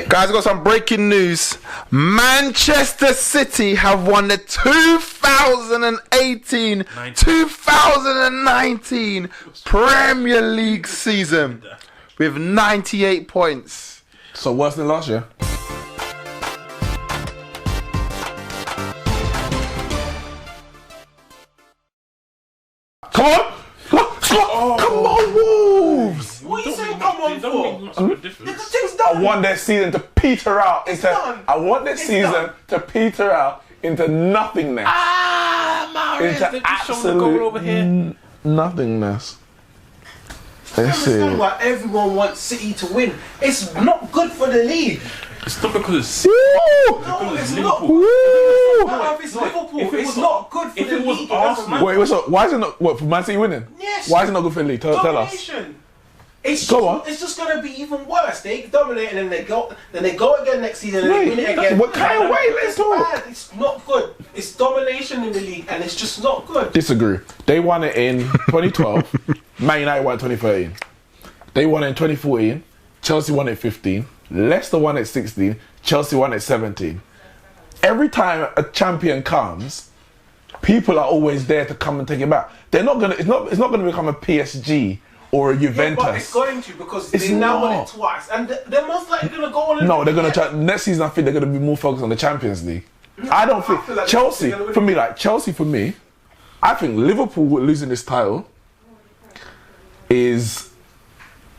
Guys, I got some breaking news. Manchester City have won the 2018-2019 Premier League season with 98 points. So worse than last year? Come on! Come on, Wolves! What are you saying come on for? I want their season to peter out into. I want their season to peter out into nothingness. Into absolute nothingness. I understand why everyone wants City to win. It's not good for the league. It's not because it's City. No, it's not. If it's Liverpool, it's not good for the league. If it was Arsenal. Wait, so why is it not? What, for Man City winning? Yes. Why is it not good for the league? Tell us. Domination. It's just gonna be even worse. They dominate and then they go again next season and they win it again. What kind of way? Let's talk. Bad. It's not good. It's domination in the league and it's just not good. Disagree. They won it in 2012. Man United won it in 2013. They won it in 2014. Chelsea won it 15. Leicester won it 16. Chelsea won it 17. Every time a champion comes, people are always there to come and take it back. They're not gonna. It's not gonna become a PSG or a Juventus. Yeah, but it's going to because they now won it twice, and they're most likely going to go on. No, they're going to try next season. I think they're going to be more focused on the Champions League. No, I don't think like Chelsea for me. I think Liverpool losing this title is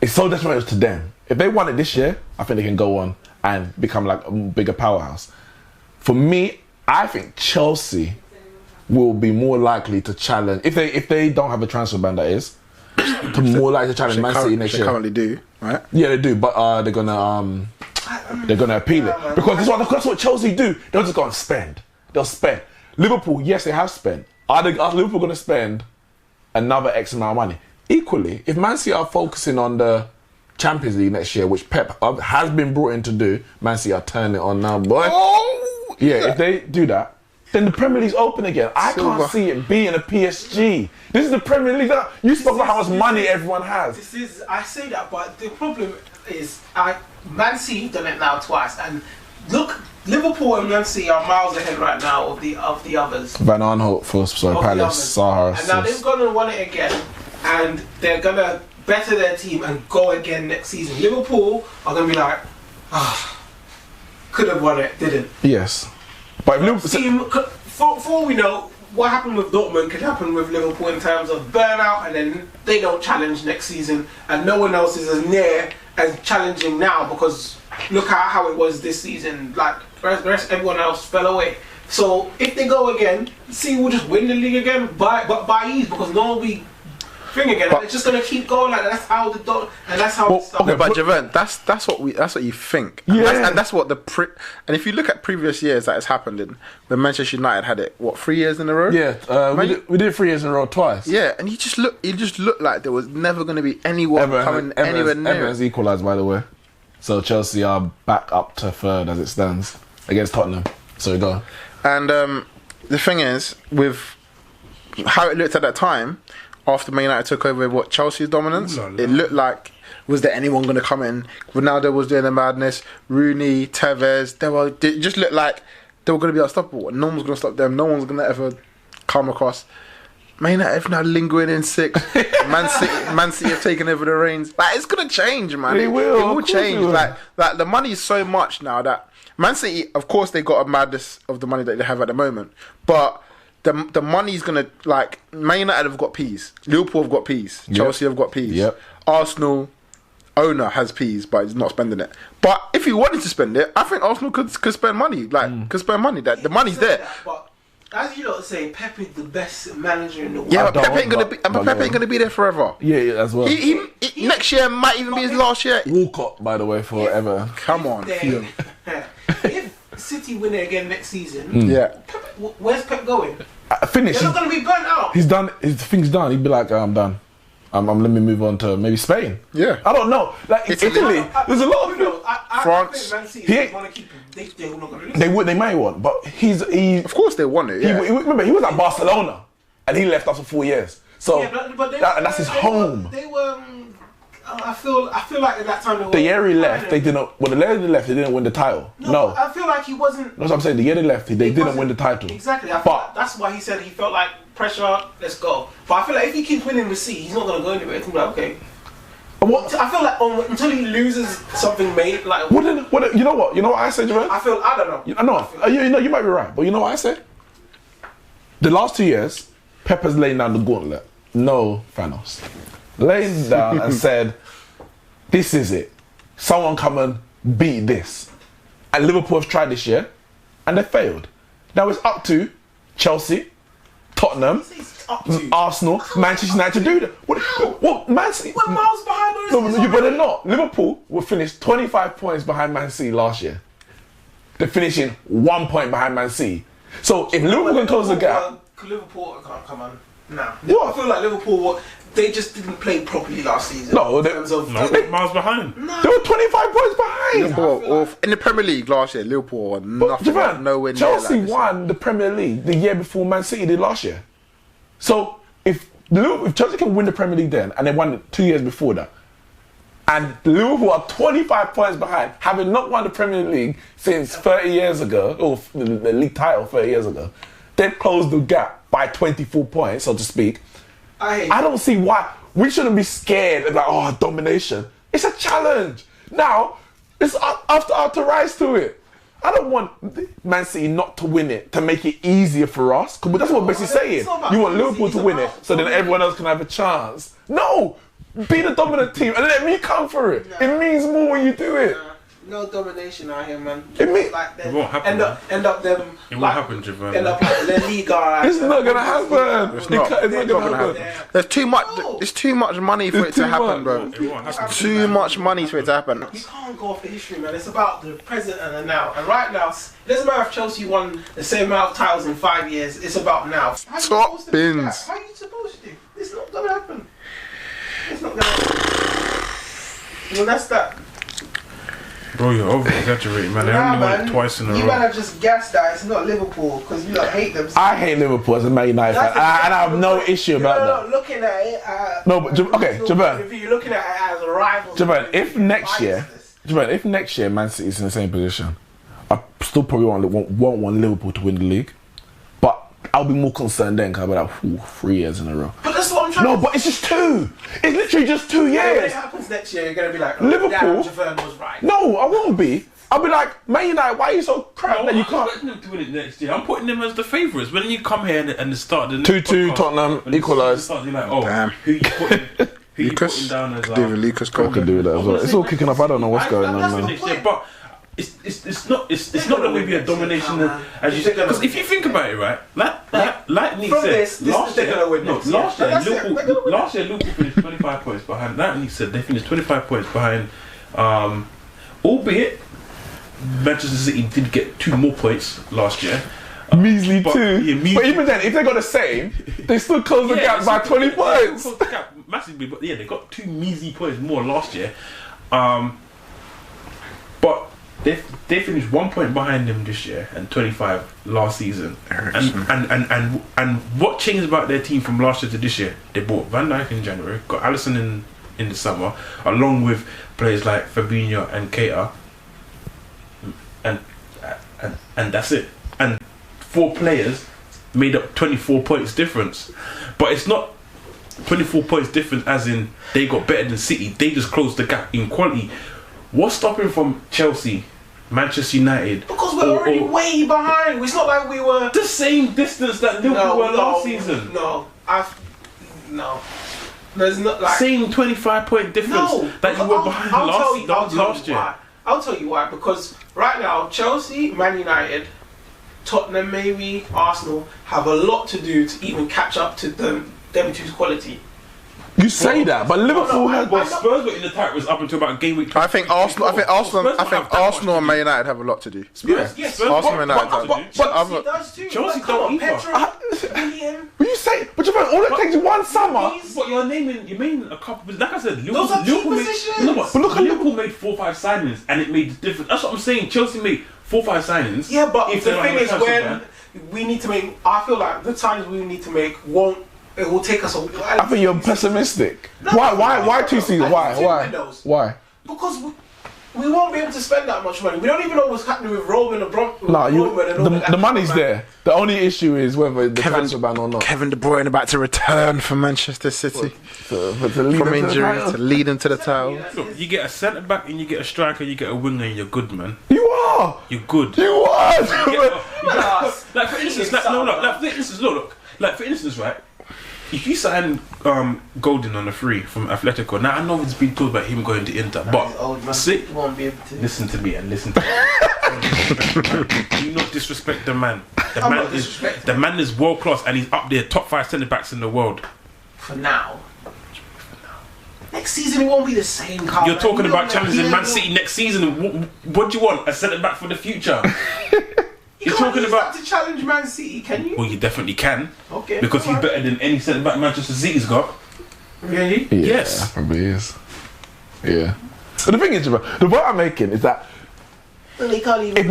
so detrimental to them. If they won it this year, I think they can go on and become like a bigger powerhouse. For me, I think Chelsea will be more likely to challenge if they don't have a transfer ban, that is. To more likely to challenge Man City next year. They currently do, right? Yeah, they do, but they're gonna appeal it because that's what Chelsea do. They'll just go and spend. They'll spend. Liverpool, yes, they have spent. Are Liverpool gonna spend another X amount of money? Equally, if Man City are focusing on the Champions League next year, which Pep has been brought in to do, Man City are turning it on now, boy. Oh, yeah, if they do that, then the Premier League's open again. I can't see it being a PSG. This is the Premier League. You spoke about how much money everyone has. I say that, but the problem is, Man City done it now twice, and look, Liverpool and Man City are miles ahead right now of the others. Van Aanholt for Palace, Zaha. And now they've gone and won it again, and they're gonna better their team and go again next season. Liverpool are gonna be like, could have won it, didn't. Yes. But if Liverpool, for all we know, what happened with Dortmund could happen with Liverpool in terms of burnout, and then they don't challenge next season, and no one else is as near as challenging now because look at how it was this season. Like the rest everyone else fell away. So if they go again, City will just win the league again, by ease because no one will be thing again. But it's just gonna keep going like that. That's how it starts. Okay, but Javon, that's what you think. Yeah. And that's what and if you look at previous years that has happened in when Manchester United had it, 3 years in a row? Yeah, we did 3 years in a row twice. Yeah, and you just looked like there was never going to be anyone coming anywhere near. Everyone's equalised, by the way. So Chelsea are back up to third as it stands against Tottenham. So go. And the thing is, with how it looked at that time, after Man United took over Chelsea's dominance, it looked like, was there anyone going to come in? Ronaldo was doing the madness, Rooney, Tevez, it just looked like they were going to be unstoppable. No one's going to stop them. No one's going to ever come across. Man United now lingering in sixth. Man City have taken over the reins. Like, it's going to change, man. It will. It will change. Like the money is so much now that Man City, of course, they got a madness of the money that they have at the moment, but the money's gonna, like, Man United have got P's, Liverpool have got P's, Chelsea have got P's, Arsenal owner has P's but he's not spending it. But if he wanted to spend it, I think Arsenal could spend money, could spend money. That the money's there. But as you lot say, Pep is the best manager in the world. Yeah, but Pep ain't gonna be there forever. Yeah, as well. He next year might even be his last year. Walcott, by the way, forever. Come on. If City win it again next season, where's Pep going? Finish. They're not going to be burnt out. He's done. His thing's done. He'd be like, I'm done. Let me move on to maybe Spain. Yeah. I don't know. Like Italy. There's a lot of France. I think Man City want to keep him. They're not going to lose. They may want, but of course they want it. Yeah. Remember, he was at Barcelona and he left after 4 years. So but that's his home. They were I feel like at that time they were. The year he left, they didn't. Well, the year he left, they didn't win the title. No. I feel like he wasn't. That's what I'm saying. The year they left, they didn't win the title. Exactly. I feel like that's why he said he felt like pressure. Let's go. But I feel like if he keeps winning the seat, he's not gonna go anywhere. He's gonna be like, okay. What? I feel like until he loses something made like. What? You know what? You know what I said, Javon? I don't know. I know. You might be right, but you know what I said? The last 2 years, Pepper's laying down the gauntlet. No, Thanos. Laying down and said, this is it. Someone come and beat this. And Liverpool have tried this year, and they failed. Now it's up to Chelsea, Tottenham, Arsenal, Manchester United to do that. What Man City? We're miles behind. No, but they're not. Liverpool will finish 25 points behind Man City last year. They're finishing 1 point behind Man City. So if Liverpool can close the gap, Liverpool can't come on. Nah. What? I feel like Liverpool, they just didn't play properly last season. No, they miles behind. They were 25 points behind. Liverpool, in the Premier League last year, Liverpool were nothing, nowhere near. Chelsea won the Premier League the year before Man City did last year. So if Chelsea can win the Premier League then, and they won it 2 years before that, and Liverpool are 25 points behind, having not won the Premier League since 30 years ago, or the league title 30 years ago, they've closed the gap by 24 points, so to speak. I don't see why we shouldn't be scared of like, domination. It's a challenge. Now, it's up to rise to it. I don't want Man City not to win it to make it easier for us, because that's what Bessie's saying. You want Liverpool to win it so then everyone else can have a chance. No! Be the dominant team and let me come for it. It means more when you do it. No domination out here, man. It won't happen. End up them. It won't happen, Javon. End up like La Liga. It's not gonna happen. It's not gonna happen. There's too much. It's too much money for it to happen, bro. It's too much money for it to happen. You can't go off the history, man. It's about the present and the now. And right now, it doesn't matter if Chelsea won the same amount of titles in 5 years. It's about now. Top bins. How are you supposed to? It's not gonna happen. It's not gonna happen. Well, that's that. Bro, you're over exaggerating, man. They only won it twice in a row. You might have just gassed that. It's not Liverpool because you hate them. I hate Liverpool as a Man United fan, and I have no issue about that. You're not looking at it. No, but okay, Javon. If you're looking at it as a rival, Javon, if next year Man City's in the same position, I still probably won't want Liverpool to win the league, but I'll be more concerned then because I'll be like, 3 years in a row. But that's what I'm trying to. No, but it's just 2. It's literally just 2 years. Yeah, when it happens next year, you're going to be like, Liverpool. Javon was right. No, I won't be. I'll be like, Man United, why are you so crap that you can't? I'm not to win it next year. I'm putting them as the favourites. When you come here and start the 2-2 Tottenham equalised. You're like, Damn. who you putting down as David Lucas I could do that as well. It's all kicking up. I don't know what's going on, man. But it's not going to be a domination as you said. Because if you think about it, right, like Neeks said, last year Liverpool finished 25 points behind. Like Neeks said, they finished 25 points behind. Albeit Manchester City did get 2 more points last year. Measly 2. Yeah, but even then, if they got the same, they still closed the gap by 20 points. Closed the gap massively, but yeah, they got 2 measly points more last year. But they finished 1 point behind them this year and 25 last season. And what changed about their team from last year to this year? They bought Van Dijk in January, got Alisson in the summer, along with players like Fabinho and Keita, and that's it. And 4 players made up 24 points difference, but it's not 24 points difference as in they got better than City. They just closed the gap in quality. What's stopping from Chelsea, Manchester United? Because we're already way behind. It's not like we were the same distance that Liverpool were last season. No. There's not like same 25-point difference that you were behind last year. I'll tell you why. Because right now, Chelsea, Man United, Tottenham, maybe Arsenal have a lot to do to even catch up to them two's quality. You say that, but Liverpool had. But Spurs were in the tight was up until about game week 24. I think Arsenal and Man United have a lot to do. Yes. Arsenal and United have Chelsea does too. Chelsea don't either. But you say, but you all it takes is one summer. But you're naming a couple. Like I said, those are key positions. But look at Liverpool made 4-5 signings and it made the difference. That's what I'm saying. Chelsea made 4-5 signings. Yeah, but the thing is when we need to make. I feel like the signings we need to make won't it will take us a while. I think you're pessimistic. No, Why 2 seasons? Why? Because we won't be able to spend that much money. We don't even know what's happening with Roman and Roman the money's there. The only issue is whether the transfer ban or not. Kevin De Bruyne about to return from Manchester City from injury to lead them to the title. Look, you get a centre back and you get a striker, you get a winger, and you're good, man. You are. You're good. You are. Like for instance, for instance, right? If you sign Golden on a free from Atletico, now I know it's been talked about him going to Inter, but won't be able to. Listen to me and listen to me. Do not disrespect the man. The man is world class and he's up there, top 5 centre backs in the world. For now. Next season it won't be the same. Carl. You're talking about challenging Man City next season. What do you want? A centre back for the future? You're talking about to challenge Man City, can you? Well, you definitely can. Okay. Because he's better than any centre back Manchester City's got. Really? Yeah, Yes. Probably is. Yeah. But the thing is, the point I'm making is that if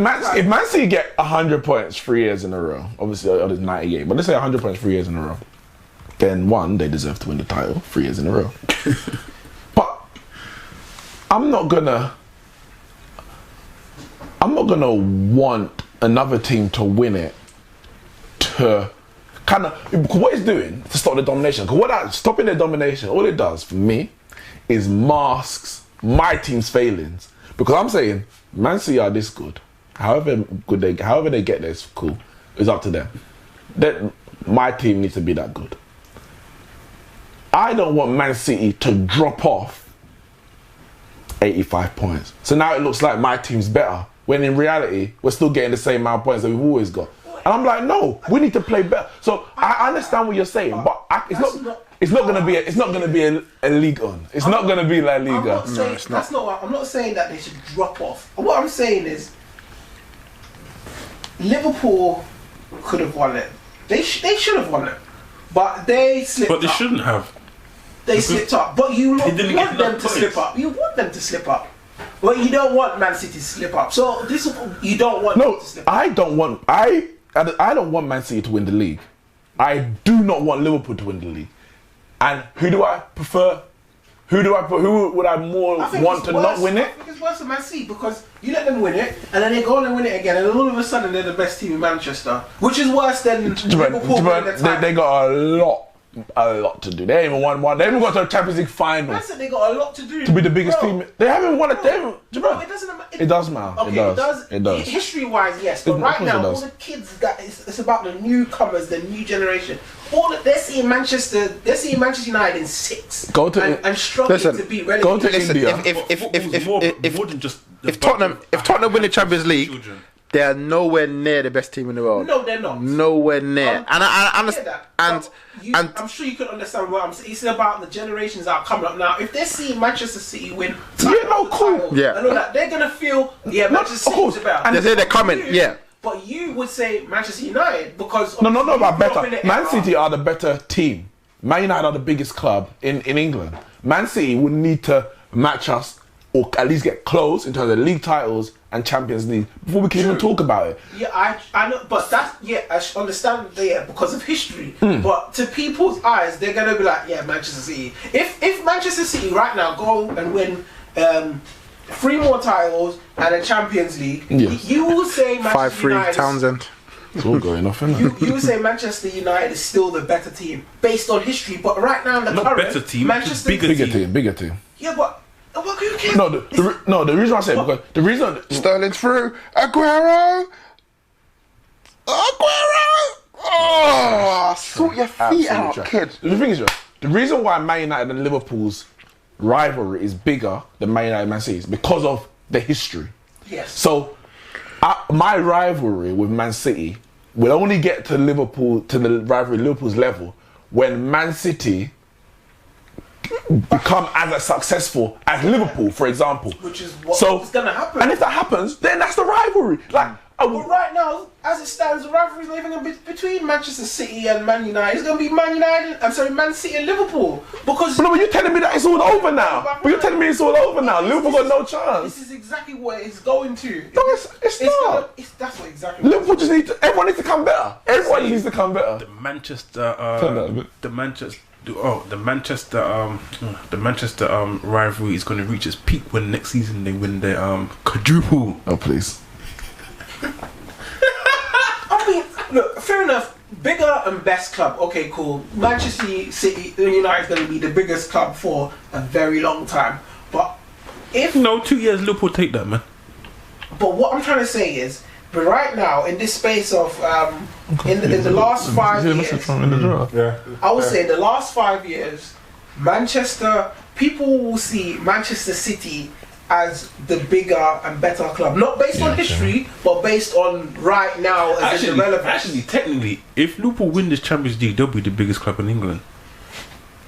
Man City get 100 points 3 years in a row, obviously it's 98, but let's say 100 points 3 years in a row, then one, they deserve to win the title 3 years in a row. But I'm not gonna want another team to win it to kind of, because what it's doing to stop the domination, because stopping the domination, all it does for me is masks my team's failings. Because I'm saying Man City are this good, however they get there is cool, it's up to them. Then my team needs to be that good. I don't want Man City to drop off 85 points, so now it looks like my team's better, when in reality we're still getting the same amount of points that we've always got. And I'm like, no, we need to play better. So I understand what you're saying, but it's not gonna be a league on. It's not gonna be La Liga. I'm not saying that they should drop off. What I'm saying is Liverpool could have won it. They should have won it, but they slipped up. But they shouldn't have. They slipped up. But you want them to points. slip up. You want them to slip up. Well, you don't want Man City to slip up. So you don't want them to slip up. I don't want Man City to win the league. I do not want Liverpool to win the league. And who do I prefer? Who would I more want to not win it? I think it's worse than Man City because you let them win it and then they go on and win it again and all of a sudden they're the best team in Manchester, which is worse than Liverpool. They got a lot to do. They haven't won one. They haven't got to the Champions League final. I said they got a lot to do to be the biggest team. They haven't won it. It doesn't matter. It does matter. Okay, it does. History-wise, yes, but right now, all the kids it's about the newcomers, the new generation. They're seeing Manchester United in 6. And struggling to beat relegated. Go to India. If Tottenham win the Champions League, they are nowhere near the best team in the world. No, they're not. Nowhere near. And I understand. I'm sure you can understand what I'm saying. It's about the generations that are coming up now. If they're seeing Manchester City win, cool. Yeah. I know that they're gonna feel, Manchester City's about. And they say they're coming. Yeah. But you would say Manchester United because no, about better. Man City are the better team. Man United are the biggest club in England. Man City would need to match us or at least get close in terms of league titles and Champions League before we can even talk about it. Yeah, I know, but that's I understand because of history. But to people's eyes, they're gonna be like, Manchester City. If Manchester City right now go and win 3 more titles and a Champions League, you will say Manchester 5-3 United. Townsend. It's all going off, isn't it? You would say Manchester United is still the better team based on history, but right now in the not current better team, Manchester bigger team. Yeah, but who cares? No, the reason I say it, because the reason Sterling through Aguero. Oh, sort your feet out, kid. The thing is, the reason why Man United and Liverpool's rivalry is bigger than Man United and Man City is because of the history. Yes. So, my rivalry with Man City will only get to the rivalry Liverpool's level when Man City become as successful as Liverpool, for example. Which is what's going to happen. And if that happens, then that's the rivalry. Like, But right now, as it stands, the rivalry is not even going to be between Manchester City and Man United. It's going to be Man City and Liverpool. Because but you're telling me that it's all over now. But you're telling me it's all over now. Liverpool got no chance. This is exactly what it's going to. No, it's not. That's what exactly. Liverpool just need to. Everyone needs to come better. Everyone needs to come better. The Manchester rivalry is going to reach its peak when next season they win their quadruple. Oh please. I mean, look, fair enough. Bigger and best club. Okay, cool. Manchester City United is going to be the biggest club for a very long time. But if 2 years, Liverpool take that, man. But what I'm trying to say is, but right now in this space of in the last 5 years, I would say the last 5 years, people will see Manchester City as the bigger and better club, not based on history, but based on right now as the relevance. Actually, technically, if Liverpool win this Champions League, they'll be the biggest club in England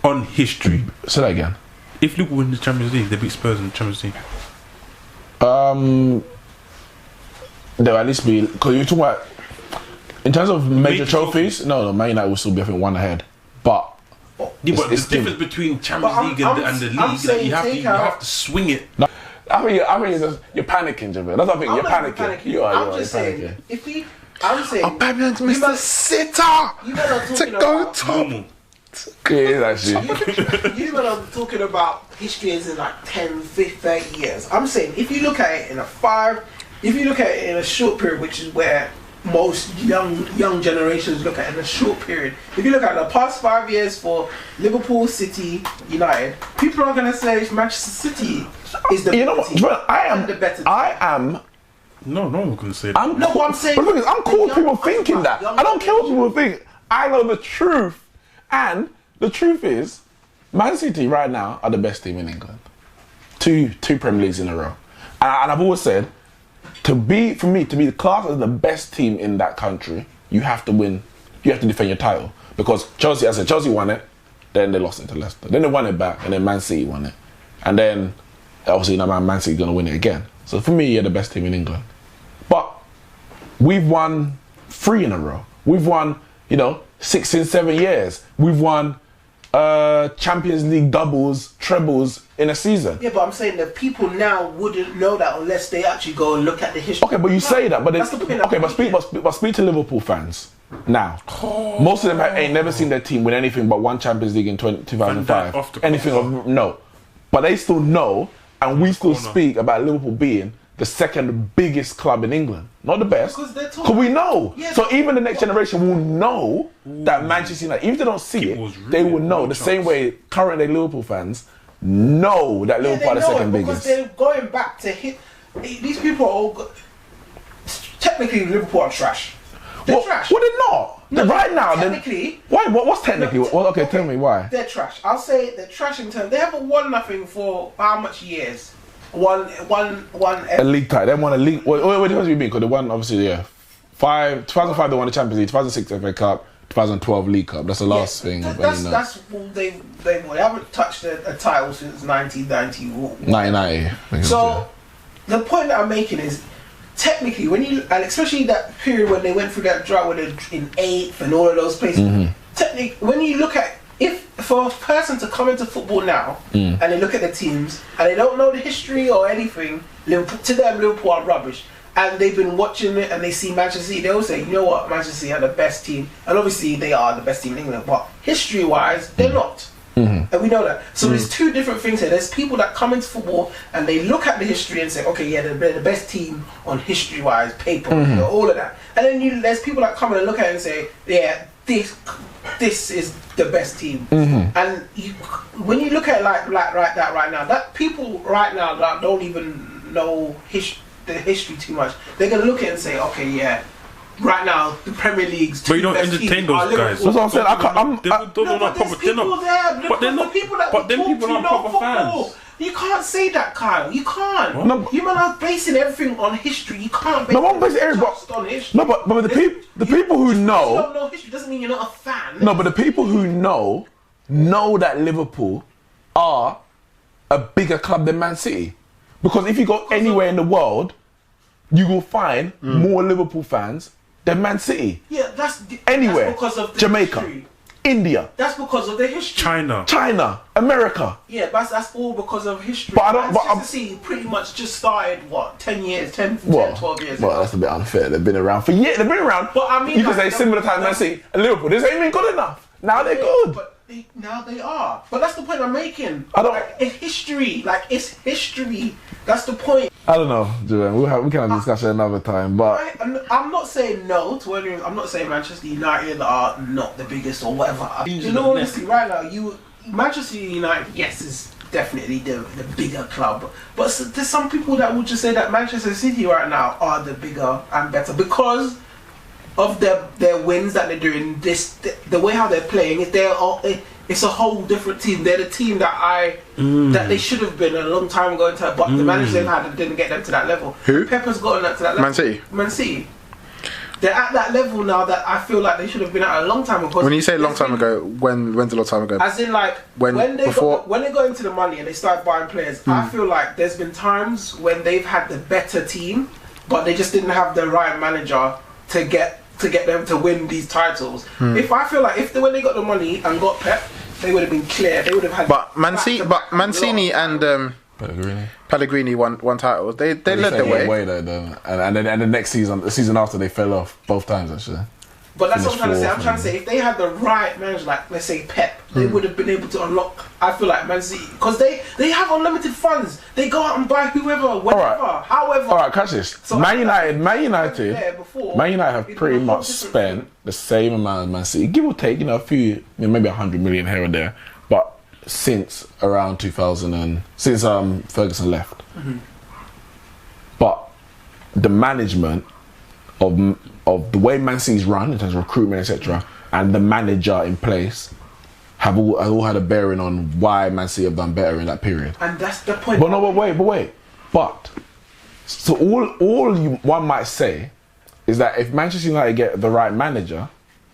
on history. Say that again. If Liverpool win the Champions League, they beat Spurs in the Champions League. There'll at least be, because you're talking about in terms of major trophies. No, Man United will still be, I think, one ahead. But yeah, but the difference between Champions League and the league, like, you have to swing it. No, I mean, you're panicking, Javier. That's what I think. You're panicking. You are. I'm just saying. I'm saying. Aubameyang's Mr. Sitter to go top. Yeah, actually. You men are talking about history as in like 10, 50, 30 years. I'm saying if you look at it in a short period, which is where most young generations look at it in a short period. If you look at the past 5 years for Liverpool, City, United, people are going to say Manchester City is the better team. The better team. I am. No one's going to say that. I'm saying. But look, I'm cool with people thinking that. I don't care what people think. I know the truth. And the truth is, Man City right now are the best team in England. Two Premier Leagues in a row. And I've always said, to be the class as the best team in that country, you have to win. You have to defend your title. Because Chelsea won it, then they lost it to Leicester. Then they won it back, and then Man City won it. And then, obviously, now Man City's going to win it again. So for me, you're the best team in England. But we've won 3 in a row. We've won, 6 in 7 years. We've won Champions League doubles, trebles in a season. Yeah, but I'm saying that people now wouldn't know that unless they actually go and look at the history. Okay, but you say that, but that's the point. Okay, but speak to Liverpool fans now. Most of them ain't never seen their team win anything but one Champions League in 2005. No, but they still know, and we still speak about Liverpool being the second biggest club in England, not the best. Because we know. Yeah, so even the next generation will know that Manchester United, even if they don't see it, they will know. The same way current day Liverpool fans know that Liverpool are the second biggest. Because they're going back to hit. These people are all. Technically, Liverpool are trash. They're trash. Well, they're not. No, right now, technically. Why? What's technically? Okay, tell me why. They're trash. I'll say they're trash in terms. They haven't won nothing for how much years? One. A league title. They won a league. What do you mean? Because they won, obviously, 2005 they won the Champions League. 2006 FA Cup. 2012 League Cup. That's the last thing. That's they haven't touched a title since 1990. So the point that I'm making is, technically, and especially that period when they went through that drought when they're in 8th and all of those places. Technically, when you look at, if for a person to come into football now and they look at the teams and they don't know the history or anything, to them Liverpool are rubbish. And they've been watching it and they see Manchester City, they will say, you know what, Manchester City are the best team. And obviously they are the best team in England, but history-wise, they're not. And we know that. So there's two different things here. There's people that come into football and they look at the history and say, okay, yeah, they're the best team on history-wise, paper, all of that. And then there's people that come and look at it and say, yeah, this is the best team. And when you look at it like that right now, that people right now that don't even know the history too much, they're going to look at it and say, okay, yeah, right now the Premier League's two but you don't best entertain teams those are guys. Liverpool. That's what I'm saying. But they're not proper fans. You can't say that, Kyle. You can't. No, you man are basing everything on history. You can't base I'm basing everything on history. No, but the people who know. You don't know history doesn't mean you're not a fan. No, but the people who know that Liverpool are a bigger club than Man City. Because if you go anywhere in the world, you will find more Liverpool fans than Man City. Yeah, that's Anywhere. That's because of the Jamaica. history. India. That's because of the history. China. America. Yeah, but that's all because of history. But I don't- but Manchester City pretty much just started, 10 years, 10, 12 years Well, ago. that's a bit unfair. They've been around for years. They've been around. But I mean, you can like, say similar time Man City and Liverpool. This ain't even good enough. Now they're good. But now they are. But that's the point I'm making. I don't- Like, it's history. Like, it's history. That's the point. I don't know, Joanne. We can have a discussion another time. But I'm not saying no to anyone. I'm not saying Manchester United are not the biggest or whatever. You know, honestly, right now, Manchester United, yes, is definitely the bigger club. But there's some people that would just say that Manchester City right now are the bigger and better because of their wins that they're doing. The way how they're playing, it's a whole different team. They're the team that that they should have been a long time ago into, but the manager they've had didn't get them to that level. Who? Pepper's gotten that to that level. Man City. They're at that level now that I feel like they should have been at a long time ago. When you say long time ago, when's a long time ago? As in, like, when they go into the money and they start buying players, I feel like there's been times when they've had the better team, but they just didn't have the right manager to get them to win these titles. If I feel like when they got the money and got Pep, they would have been clear. They would have had. But Mancini and Pellegrini won titles. They led the way. And then the next season, the season after, they fell off both times actually. But that's what I'm trying to say. I'm trying to say if they had the right manager, like let's say Pep, they would have been able to unlock. I feel like Man City because they have unlimited funds. They go out and buy whoever, whatever, however. All right, catch this. So Man United have pretty much spent the same amount as Man City, give or take, a few, maybe 100 million here and there, but since around 2000 and since Ferguson left. But the management of the way Man City's run in terms of recruitment, etc., and the manager in place have all had a bearing on why Man City have done better in that period. And that's the point. But wait. But so all one might say is that if Manchester United get the right manager,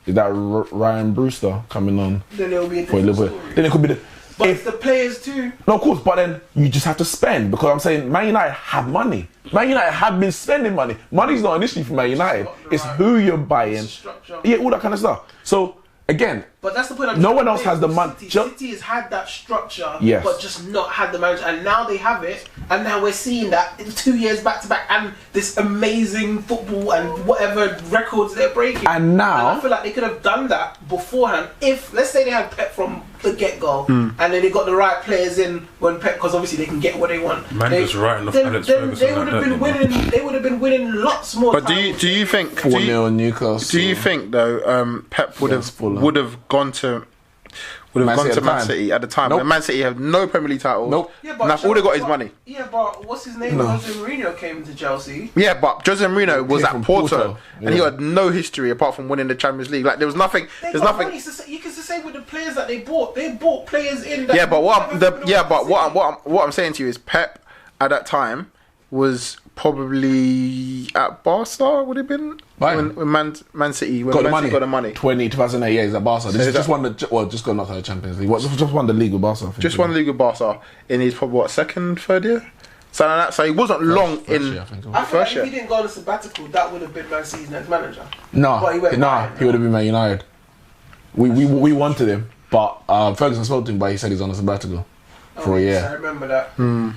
is that Ryan Brewster coming on? Then it'll be a different story. Then it could be But it's the players too. No, of course, but then you just have to spend because I'm saying Man United have money. Man United have been spending money. Money's not an issue for Man United. It's who you're buying. Structure. Yeah, all that kind of stuff. So again, but that's the point. No one else has the money. City has had that structure, yes, but just not had the manager, and now they have it, and now we're seeing that in 2 years back to back, and this amazing football and whatever records they're breaking. And now I feel like they could have done that beforehand. If let's say they had Pep from the get go, and then they got the right players in when Pep, because obviously they can get what they want. Man, just writing off Alex then Ferguson. They would have been winning. They would have been winning lots more. But do you think 4-0 Newcastle? Do you think though Pep would have gone to Man City at the time? Nope. When Man City have no Premier League titles. Nope. Yeah, but now all they got is money. Yeah, but what's his name? Jose Mourinho came to Chelsea. Yeah, but Jose Mourinho was at Porto, and he Yeah. had no history apart from winning the Champions League. Like there was nothing. They There's got nothing. money. You can say with the players that they bought players in. That Yeah, but what what I'm saying to you is Pep at that time was probably at Barca. Would it have been when Man City got the money. 2008, yeah, he's at Barca. This just won just got knocked out of the Champions League. Just won the league with Barca. I think. Just won the league with Barca in his probably second, third year. Something like that. So he wasn't long in. I feel like if he didn't go on a sabbatical, that would have been Man City's next manager. No, he would have been Man United. We wanted him, but Ferguson spoke to him, but he said he's on a sabbatical for a year. I remember that.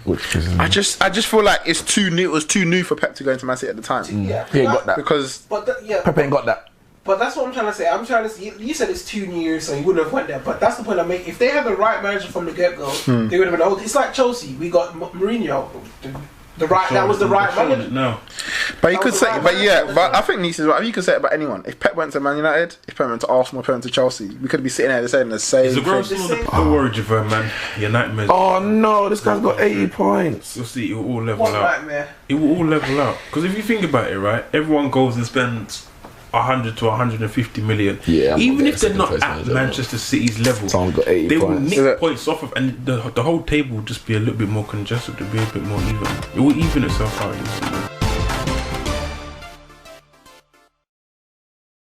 Which is, I just feel like it's too new. It was too new for Pep to go into Man City at the time. Yeah, he ain't got that because Pep ain't got that. But that's what I'm trying to say. I'm trying to say, you said it's 2 years, so he wouldn't have went there. But that's the point I'm making. If they had the right manager from the get go, they would have been old. It's like Chelsea. We got Mourinho. That was the right manager. No. But you could say, but I think Neeks is right. You could say it about anyone. If Pep went to Man United, if Pep went to Arsenal, if Pep went to Chelsea, we could be sitting there saying the same. Is the girl still the worry of her, man? Your nightmare. Oh no, this guy's got 80 points. You'll see, it will all level What out. nightmare? It will all level out. Because if you think about it, right, everyone goes and spends 100 to 150 million. Yeah, even if they're not at Manchester City's level, someone's got 80 they will points. nick points off of, and the whole table will just be a little bit more congested, to be a bit more even. It will even itself out.